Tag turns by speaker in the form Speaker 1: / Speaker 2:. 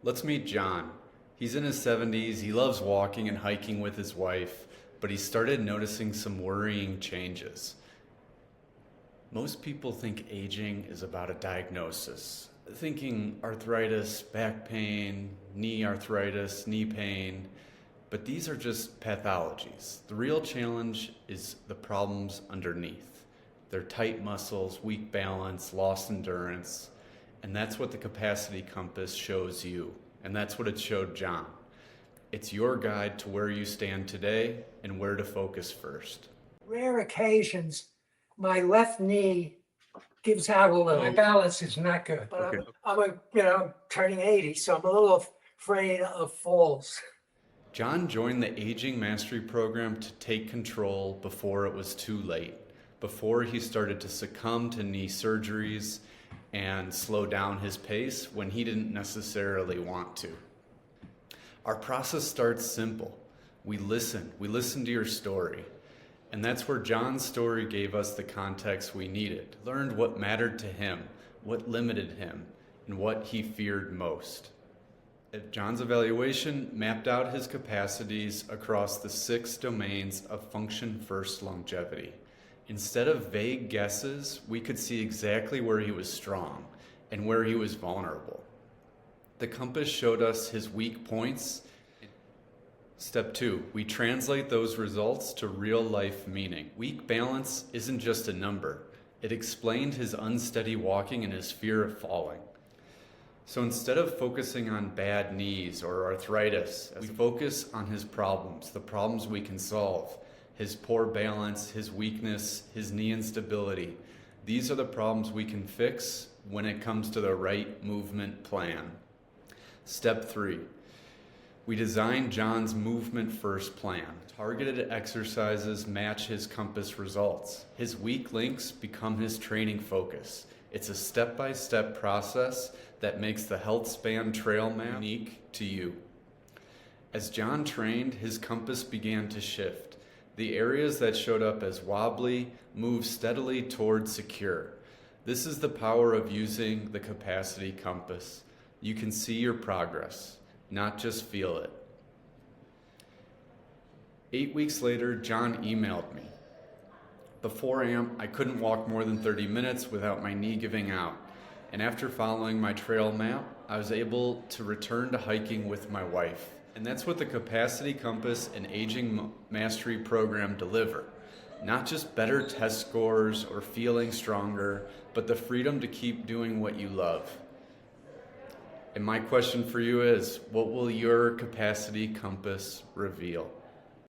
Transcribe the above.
Speaker 1: Let's meet John. He's in his 70s, he loves walking and hiking with his wife, but he started noticing some worrying changes. Most people think aging is about a diagnosis, thinking arthritis, back pain, knee arthritis, knee pain, but these are just pathologies. The real challenge is the problems underneath. They're tight muscles, weak balance, lost endurance, and that's what the capacity compass shows you, and that's what it showed John. It's your guide to where you stand today and where to focus first.
Speaker 2: Rare occasions, my left knee gives out a little. My balance is not good, but
Speaker 1: Okay.
Speaker 2: I'm turning 80, so I'm a little afraid of falls.
Speaker 1: John joined the Aging Mastery Program to take control before it was too late, before he started to succumb to knee surgeries and slow down his pace when he didn't necessarily want to. Our process starts simple. We listen to your story. And that's where John's story gave us the context we needed. Learned what mattered to him, what limited him, and what he feared most. John's evaluation mapped out his capacities across the 6 domains of function-first longevity. Instead of vague guesses, we could see exactly where he was strong and where he was vulnerable. The compass showed us his weak points. Step 2, we translate those results to real-life meaning. Weak balance isn't just a number. It explained his unsteady walking and his fear of falling. So instead of focusing on bad knees or arthritis, we focus on his problems, the problems we can solve. His poor balance, his weakness, his knee instability. These are the problems we can fix when it comes to the right movement plan. Step 3. We designed John's movement-first plan. Targeted exercises match his compass results. His weak links become his training focus. It's a step-by-step process that makes the HealthSpan trail map unique to you. As John trained, his compass began to shift. The areas that showed up as wobbly moved steadily toward secure. This is the power of using the capacity compass. You can see your progress, not just feel it. 8 weeks later, John emailed me. Before AMP, I couldn't walk more than 30 minutes without my knee giving out. And after following my trail map, I was able to return to hiking with my wife. And that's what the Capacity Compass and Aging Mastery Program deliver. Not just better test scores or feeling stronger, but the freedom to keep doing what you love. And my question for you is, what will your capacity compass reveal?